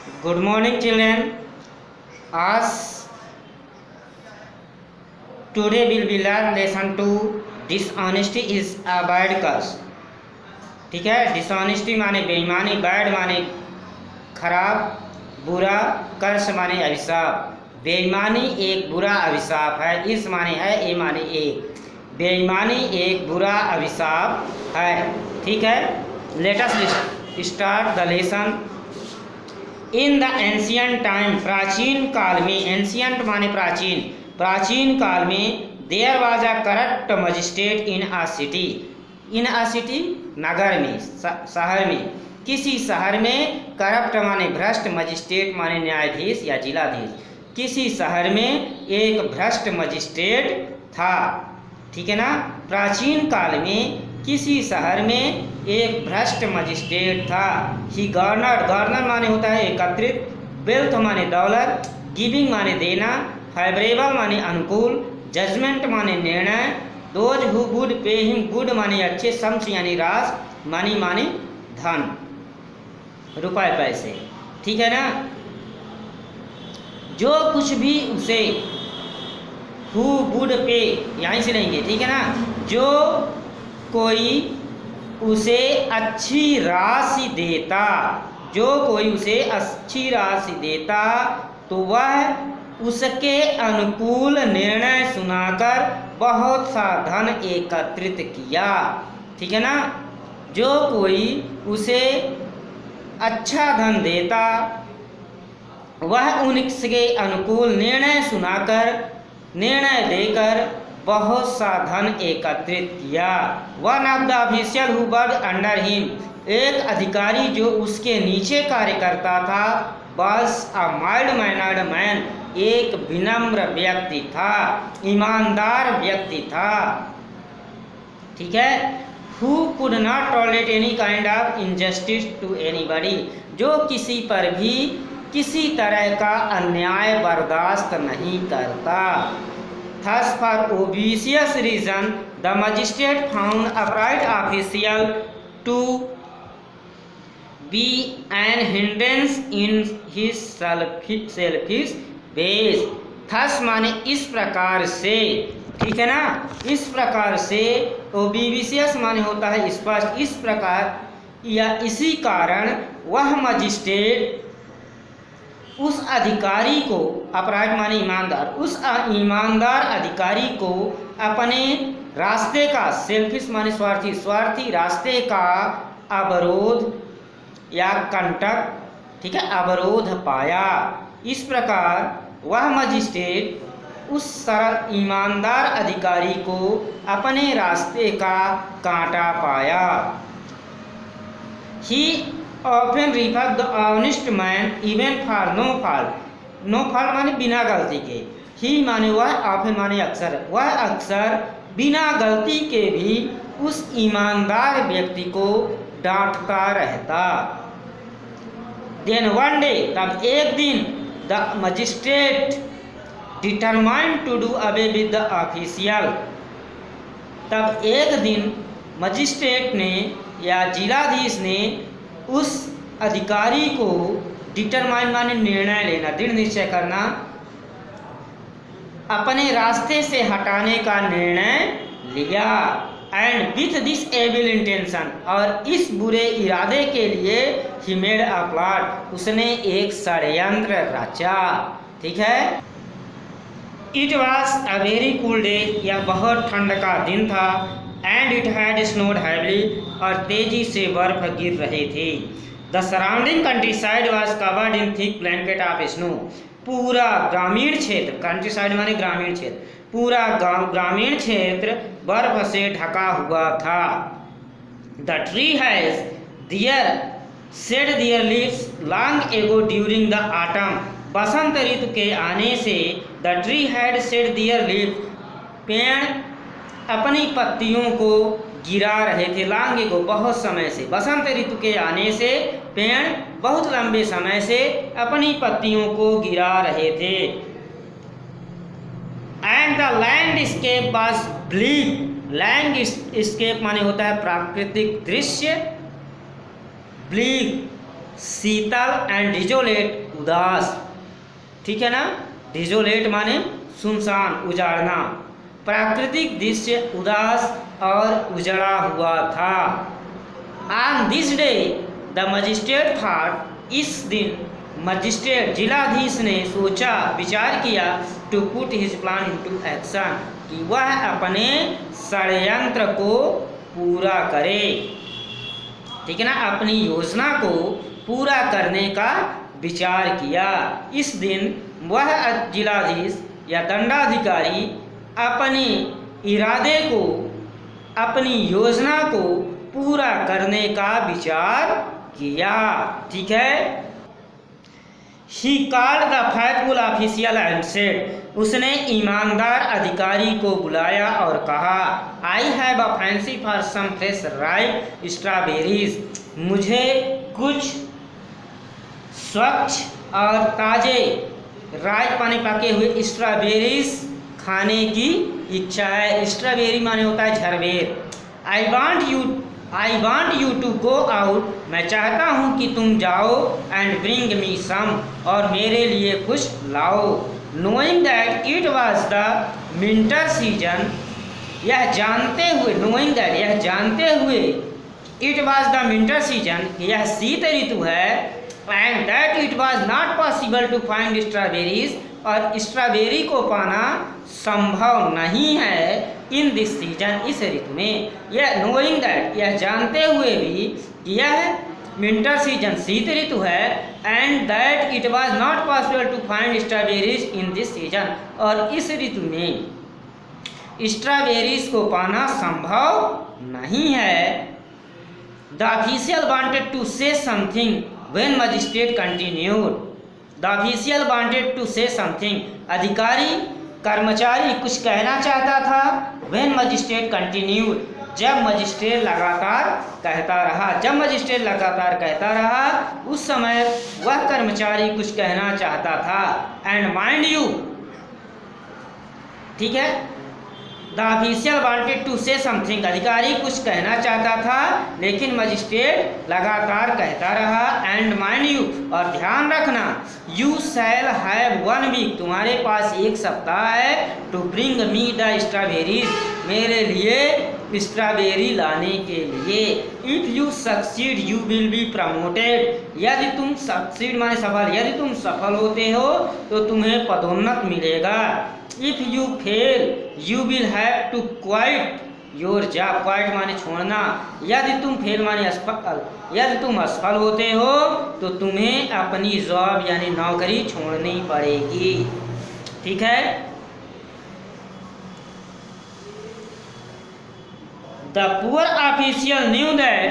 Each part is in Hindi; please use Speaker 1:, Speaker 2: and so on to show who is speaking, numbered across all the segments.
Speaker 1: Good morning, children. As today will be learn lesson 2. Dishonesty is a bad curse. ठीक है, डिसऑनेस्टी माने बेईमानी, बैड माने खराब, बुरा, कर्स माने अभिशाप। बेईमानी एक बुरा अभिशाप है। इस माने है, ए माने एक। बेईमानी एक बुरा अभिशाप है। ठीक है, let us start the lesson. In the ancient time, प्राचीन काल में, एंशियंट माने प्राचीन, प्राचीन काल में there was a corrupt magistrate in a city. In a city नगर में, शहर में, किसी शहर में करप्ट माने भ्रष्ट, मजिस्ट्रेट माने न्यायाधीश या जिलाधीश। किसी शहर में एक भ्रष्ट मजिस्ट्रेट था। ठीक है ना, प्राचीन काल में किसी शहर में एक भ्रष्ट मजिस्ट्रेट था। ही गवर्नर, गवर्नर माने होता है एकत्रित, वेल्थ माने दौलत, गिविंग माने देना, फेवरेबल माने अनुकूल, जजमेंट माने निर्णय, those who would pay him good माने अच्छे, सम्स यानी रास, मनी माने धन, रुपए पैसे। ठीक है ना, जो कुछ भी उसे, हु वुड पे यहीं से लेंगे। ठीक है ना, जो कोई उसे अच्छी राशि देता, जो कोई उसे अच्छी राशि देता तो वह उसके अनुकूल निर्णय सुनाकर बहुत सा धन एकत्रित किया। ठीक है ना, जो कोई उसे अच्छा धन देता वह उनके अनुकूल निर्णय सुनाकर, निर्णय देकर बहुत सा धन एकत्रित किया। One of the official who work under him, एक अधिकारी जो उसके नीचे कार्य करता था, बस अ माइल्ड मैनर्ड मैन, एक विनम्र व्यक्ति था, ईमानदार व्यक्ति था। ठीक है, who could not tolerate any kind of injustice to anybody, जो किसी पर भी किसी तरह का अन्याय बर्दाश्त नहीं करता। Thus, for obvious reason, the magistrate found upright official to be an hindrance in his selfish ways. Thus माने इस प्रकार से। ठीक है ना, इस प्रकार से। obvious माने होता है स्पष्ट। इस प्रकार या इसी कारण वह मजिस्ट्रेट उस अधिकारी को, अपराध माने ईमानदार, उस ईमानदार अधिकारी को अपने रास्ते का, सेल्फिश माने स्वार्थी, स्वार्थी रास्ते का अवरोध या कंटक, ठीक है, अवरोध पाया। इस प्रकार वह मजिस्ट्रेट उस सरल ईमानदार अधिकारी को अपने रास्ते का कांटा पाया। ही often refer the honest man even for no fault. no fault माने बिना गलती के। ही माने वह, often माने अक्सर, वह अक्सर बिना गलती के भी उस ईमानदार व्यक्ति को डांटता रहता। Then one day, तब एक दिन, the magistrate determined to do away with the official, तब एक दिन मजिस्ट्रेट ने या जिलाधीश ने उस अधिकारी को, डिटरमाइन माने निर्णय लेना, दृढ़ निश्चय करना, अपने रास्ते से हटाने का निर्णय लिया। And with this evil intention, और इस बुरे इरादे के लिए ही मेड अ प्लॉट, उसने एक षड्यंत्र रचा। ठीक है, it was a very cool day, यह बहुत ठंड का दिन था। एंड इट हैड स्नोड हैवली, और तेजी से बर्फ गिर रहे थे। The surrounding country side was covered in thick blanket of snow, पूरा ग्रामीण क्षेत्र, कंट्री साइड माने ग्रामीण क्षेत्र, पूरा ग्रामीण क्षेत्र बर्फ से ढका हुआ था। The tree has their shed their leaves long ago during the autumn, बसंत ऋतु के आने से, the tree had shed their leaves, पेड़ अपनी पत्तियों को गिरा रहे थे, लांगे को बहुत समय से, बसंत ऋतु के आने से पेड़ बहुत लंबे समय से अपनी पत्तियों को गिरा रहे थे। And the landscape was bleak, landscape माने होता है प्राकृतिक दृश्य, ब्लीक शीतल एंड डिजोलेट उदास, ठीक है ना। डिजोलेट माने सुनसान, उजाड़ना। प्राकृतिक दृश्य उदास और उजड़ा हुआ था। On this day the magistrate thought, इस दिन मजिस्ट्रेट जिलाधीश ने सोचा, विचार किया, to put his plan into action, कि वह अपने षड्यंत्र को पूरा करे, ठीक है ना, अपनी योजना को पूरा करने का विचार किया। इस दिन वह जिलाधीश या दंडाधिकारी अपने इरादे को, अपनी योजना को पूरा करने का विचार किया, ठीक है। He called the faithful official and said, उसने ईमानदार अधिकारी को बुलाया और कहा, I have a fancy for some fresh ripe strawberries, मुझे कुछ स्वच्छ और ताजे राइप पानी पके हुए स्ट्रॉबेरीज खाने की इच्छा है। स्ट्रॉबेरी माने होता है झरबेर। I want you to go out, मैं चाहता हूँ कि तुम जाओ, एंड ब्रिंग मी सम, और मेरे लिए कुछ लाओ। Knowing that it was the winter season, यह जानते हुए, नोइंग दैट यह जानते हुए, it was the winter season यह शीत ऋतु है, and that it was not possible to find strawberries, और स्ट्रॉबेरी को पाना संभव नहीं है इन दिस सीजन, इस ऋतु में। यह नोइंग दैट यह जानते हुए भी कि यह विंटर सीजन शीत ऋतु है, and that it was not possible to find strawberries in this season, और इस ऋतु में स्ट्रॉबेरीज को पाना संभव नहीं है। The official wanted to say something when magistrate continued, the official wanted to say something, अधिकारी कर्मचारी कुछ कहना चाहता था, व्हेन मजिस्ट्रेट कंटिन्यूड, जब मजिस्ट्रेट लगातार कहता रहा, जब मजिस्ट्रेट लगातार कहता रहा उस समय वह कर्मचारी कुछ कहना चाहता था। एंड माइंड यू, ठीक है, the official wanted to say something, अधिकारी कुछ कहना चाहता था लेकिन मजिस्ट्रेट लगातार कहता रहा। एंड माइंड यू, और ध्यान रखना, यू शैल हैव 1 वीक, तुम्हारे पास 1 सप्ताह है, to bring me the strawberries, मेरे लिए स्ट्रॉबेरी लाने के लिए। If you succeed you will be promoted, यदि तुम सक्सीड माने सफल, यदि तुम सफल होते हो तो तुम्हें पदोन्नत मिलेगा। If you fail you will have to quit your job, quit माने छोड़ना, यदि तुम फेल माने असफल, यदि तुम असफल होते हो तो तुम्हें अपनी जॉब यानी नौकरी छोड़नी पड़ेगी, ठीक है। The poor official knew that,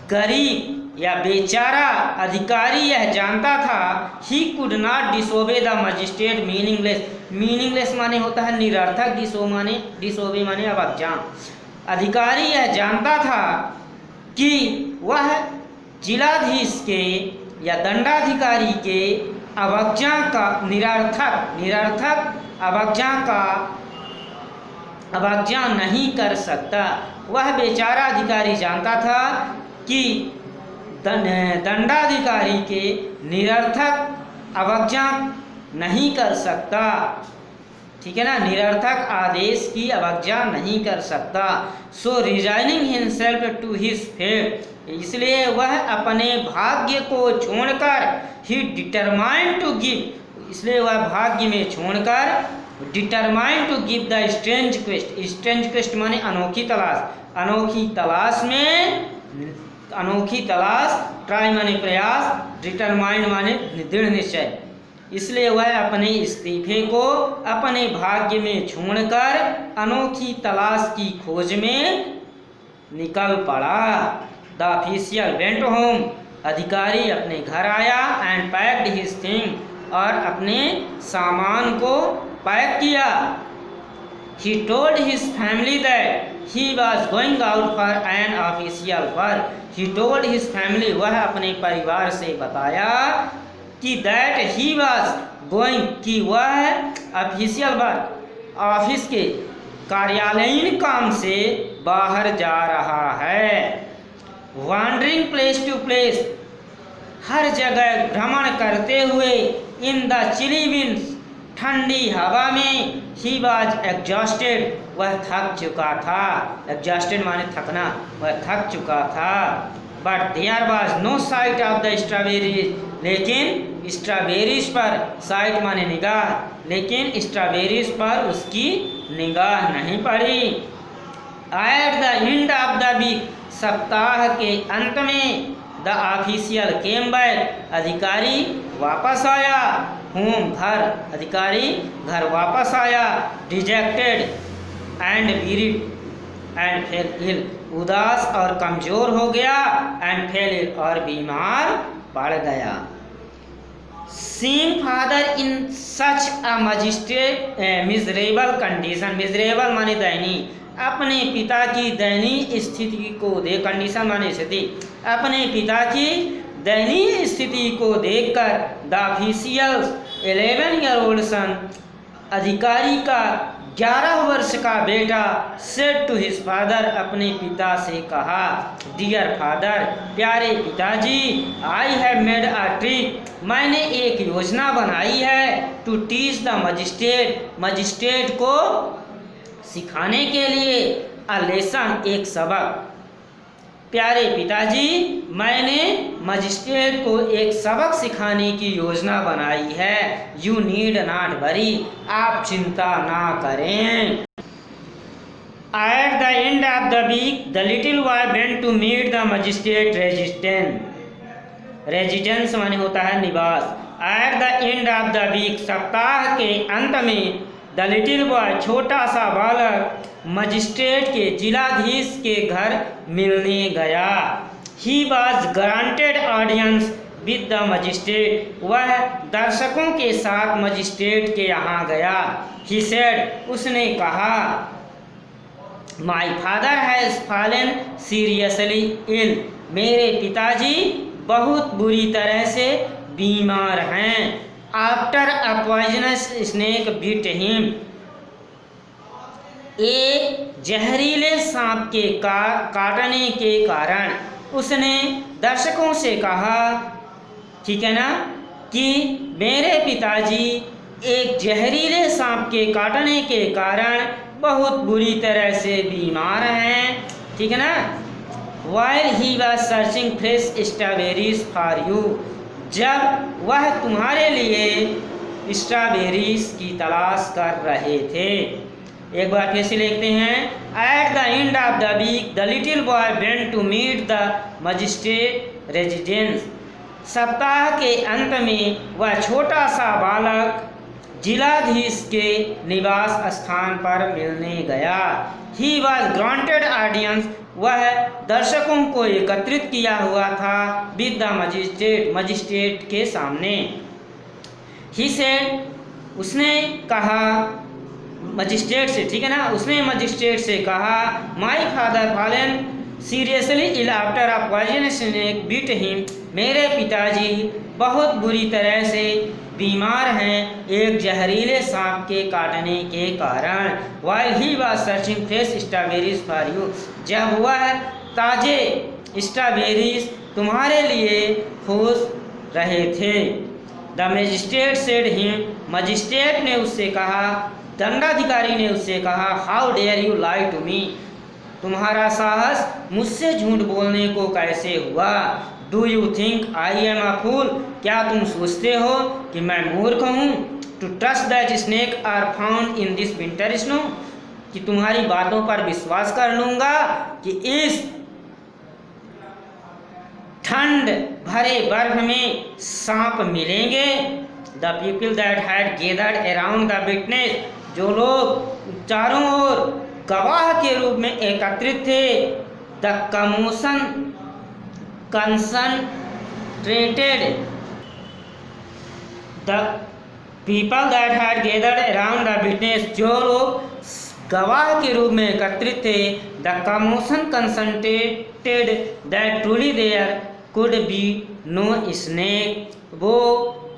Speaker 1: गरीब या बेचारा अधिकारी यह जानता था, he could not disobey the magistrate meaningless, meaningless माने होता है निरर्थक, डिसोबे माने अवज्ञा। अधिकारी यह जानता था कि वह जिलाधीश के या दंडाधिकारी के अवज्ञा का निरर्थक अवज्ञा नहीं कर सकता। वह बेचारा अधिकारी जानता था कि दंडाधिकारी के निरर्थक अवज्ञा नहीं कर सकता, ठीक है ना, निरर्थक आदेश की अवज्ञा नहीं कर सकता। So resigning himself to his fate, इसलिए वह अपने भाग्य को छोड़कर, ही डिटरमाइंड टू गिव, इसलिए वह भाग्य में छोड़कर determined to give the strange quest, strange quest माने अनोखी तलाश, अनोखी तलाश, ट्राई माने प्रयास, डिटरमाइंड माने दृढ़ निश्चय, इसलिए वह अपने इस्तीफे को अपने भाग्य में छोड़कर अनोखी तलाश की खोज में निकल पड़ा। द ऑफिशियल वेंट होम, अधिकारी अपने घर आया, एंड पैक्ड हिज थिंग, और अपने सामान को पैक किया। He told his family that he was going out for an official work. He told his family, वह अपने परिवार से बताया कि that he was going, कि वह ऑफिशियल वर्क, ऑफिस के कार्यालयीन काम से बाहर जा रहा है। Wandering place to place, हर जगह भ्रमण करते हुए इन द चिली विंड्स, ठंडी हवा में, ही वॉज एग्जॉस्टेड, वह थक चुका था। एग्जॉस्टेड माने थकना, वह थक चुका था। But there was no sight of the strawberries, लेकिन स्ट्रॉबेरीज पर, साइट माने निगाह, लेकिन स्ट्रॉबेरीज पर उसकी निगाह नहीं पड़ी। At the end of the week, सप्ताह के अंत में, द ऑफिशियल केम बैक, अधिकारी वापस आया। होम, घर, अधिकारी घर वापस आया। Dejected and wearied and fell ill, उदास और कमजोर हो गया। एंड फेल इल, और बीमार पड़ गया। Seeing father in such a miserable condition, miserable माने दयनीय, अपने पिता की दयनीय स्थिति को देख, कंडीशन माने स्थिति, अपने पिता की दयनीय स्थिति को देखकर the officials 11 year old son, अधिकारी का 11 वर्ष का बेटा, सेड टू हिज फादर, अपने पिता से कहा, डियर फादर, प्यारे पिताजी, I have made a trick, मैंने एक योजना बनाई है, to teach the magistrate, magistrate को सिखाने के लिए, अ लेसन, एक सबक। प्यारे पिताजी, मैंने मजिस्ट्रेट को एक सबक सिखाने की योजना बनाई है। यू नीड नॉट वरी, आप चिंता ना करें। At the end of the week, the little boy went to meet the magistrate residence माने होता है निवास। At the end of the week, सप्ताह के अंत में, द लिटिल बॉय, छोटा सा बालक, मजिस्ट्रेट के, जिलाधीश के घर मिलने गया। He was granted audience with the magistrate, वह दर्शकों के साथ मजिस्ट्रेट के यहाँ गया। ही सेड, उसने कहा, my father has fallen seriously ill, मेरे पिताजी बहुत बुरी तरह से बीमार हैं। After a poisonous snake bit him, एक जहरीले सांप के काटने के कारण, उसने दर्शकों से कहा, ठीक है ना, कि मेरे पिताजी एक जहरीले सांप के काटने के कारण बहुत बुरी तरह से बीमार हैं, ठीक है ना। While he was searching fresh strawberries for you, जब वह तुम्हारे लिए स्ट्रॉबेरीज की तलाश कर रहे थे। एक बार फिर से लिखते हैं। At the end of the week, the little boy went to meet the magistrate residence, सप्ताह के अंत में वह छोटा सा बालक जिलाधीश के निवास स्थान पर मिलने गया। ही वॉज ग्रांटेड ऑडियंस, वह दर्शकों को एकत्रित किया हुआ था। विद द मजिस्ट्रेट, मजिस्ट्रेट के सामने। ही सेड, उसने कहा मजिस्ट्रेट से, ठीक है ना, उसने मजिस्ट्रेट से कहा, my father fallen seriously ill after a poisonous snake bit him, मेरे पिताजी बहुत बुरी तरह से बीमार हैं एक जहरीले सांप के काटने के कारण। While he was searching fresh strawberries for you, जब वह ताजे स्ट्रॉबेरीज तुम्हारे लिए खोज रहे थे। The magistrate said him, magistrate ने उससे कहा, दंडाधिकारी ने उससे कहा, how dare you lie to me, तुम्हारा साहस मुझसे झूठ बोलने को कैसे हुआ। Do you think I am a fool, क्या तुम सोचते हो कि मैं मूर्ख हूँ। To trust that snake are found in this winter snow, कि तुम्हारी बातों पर विश्वास कर लूँगा कि इस ठंड भरे बर्फ में सांप मिलेंगे। The people that had gathered around the witness, जो लोग चारों ओर गवाह के रूप में एकत्रित थे। The commotion concentrated, the people that had gathered around the witness, जो लोग गवाह के रूप में एकत्रित थे। The commotion concentrated that truly there could be no snake, वो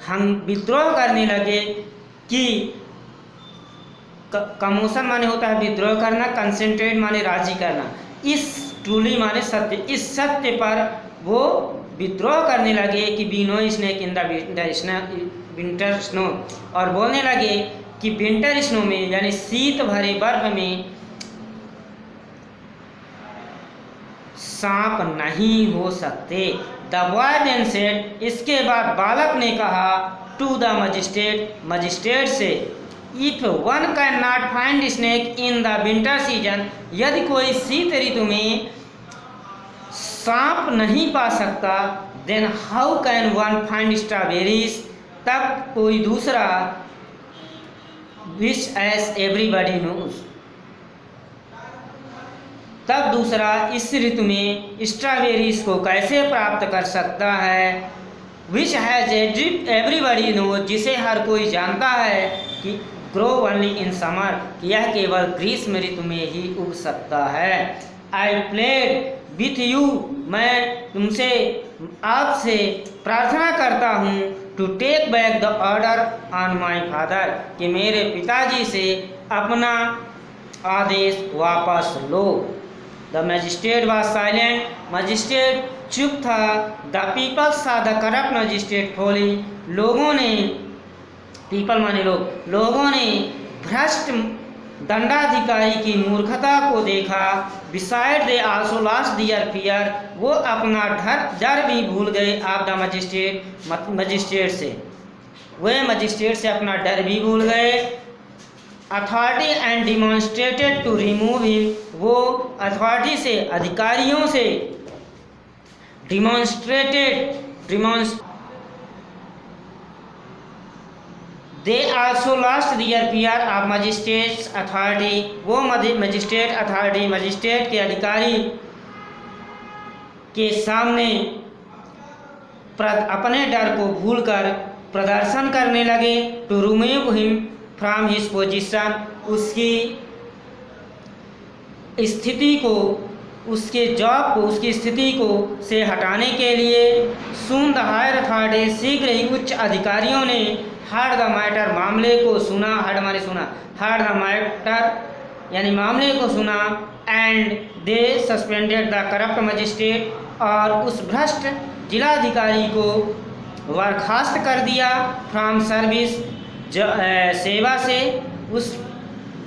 Speaker 1: हम विद्रोह करने लगे कि कमोशन माने होता है विद्रोह करना, कंसंट्रेट माने राजी करना, इस ट्रूली माने सत्य, इस सत्य पर वो विद्रोह करने लगे कि be no snake in the winter snow, और बोलने लगे कि विंटर स्नो में यानी शीत भरे बर्फ में सांप नहीं हो सकते। द बॉय देन सेड, इसके बाद बालक ने कहा, टू द मजिस्ट्रेट, मजिस्ट्रेट से, if one can not find snake in the winter season, यदि कोई शीत ऋतु में सांप नहीं पा सकता, then how can one find strawberries, तब कोई दूसरा, विच एज एवरीबडी नोज, तब दूसरा इस ऋतु में स्ट्रॉबेरीज को कैसे प्राप्त कर सकता है, विच हैज एवरीबडी नोज, जिसे हर कोई जानता है कि ग्रो ओनली इन समर, यह केवल ग्रीष्म ऋतु में ही उग सकता है। आई प्लेड विथ यू, मैं तुमसे, आपसे प्रार्थना करता हूँ, to take back the order on my father, कि मेरे पिताजी से अपना आदेश वापस लो। The magistrate was silent, magistrate चुप था। The people saw the corrupt magistrate folly, लोगों ने, पीपल माने लोग, लोगों ने भ्रष्ट दंडाधिकारी की मूर्खता को देखा। Beside they also lost their fear, वो अपना डर भी भूल गए। आप द मजिस्ट्रेट, मजिस्ट्रेट से, वे मजिस्ट्रेट से अपना डर भी भूल गए। Authority and demonstrated to remove him, वो अथॉरिटी से, अधिकारियों से, they also lost their fear of magistrate's authority, वो मजिस्ट्रेट अथॉरिटी, मजिस्ट्रेट के अधिकारी के सामने अपने डर को भूलकर प्रदर्शन करने लगे। To remove him from his position, उसकी स्थिति को, उसके जॉब को, उसकी स्थिति को से हटाने के लिए। सून द हायर अथॉरिटी, शीघ्र ही उच्च अधिकारियों ने हर्ड द मैटर, मामले को सुना, हर्ड माने सुना, हर्ड द मैटर यानी मामले को सुना। And they suspended the corrupt magistrate, और उस भ्रष्ट जिलाधिकारी को बर्खास्त कर दिया। फ्रॉम सर्विस, सेवा से, उस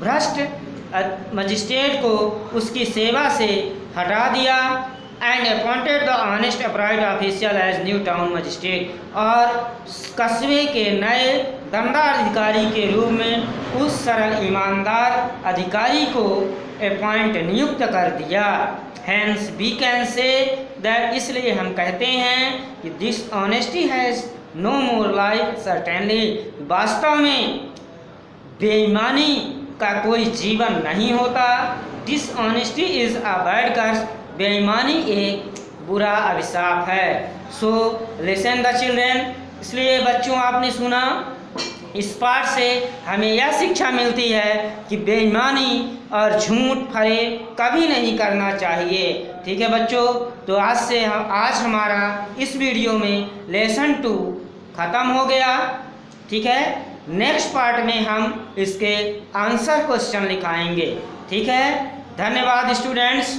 Speaker 1: भ्रष्ट मजिस्ट्रेट को उसकी सेवा से हटा दिया। And appointed the honest upright official as new town magistrate, और कस्बे के नए दंडाधिकारी के रूप में उस सरल ईमानदार अधिकारी को अपॉइंट नियुक्त कर दिया। Hence we can say that, इसलिए हम कहते हैं कि this honesty has no more life certainly, वास्तव में बेईमानी का कोई जीवन नहीं होता। Dishonesty is a bad curse, बेईमानी एक बुरा अभिशाप है। सो लिसन द चिल्ड्रेन, इसलिए बच्चों आपने सुना, इस पाठ से हमें यह शिक्षा मिलती है कि बेईमानी और झूठ फरेब कभी नहीं करना चाहिए। ठीक है बच्चों, तो आज हमारा इस वीडियो में लेसन 2 ख़त्म हो गया। ठीक है, नेक्स्ट पार्ट में हम इसके आंसर क्वेश्चन लिखाएंगे। ठीक है, धन्यवाद स्टूडेंट्स।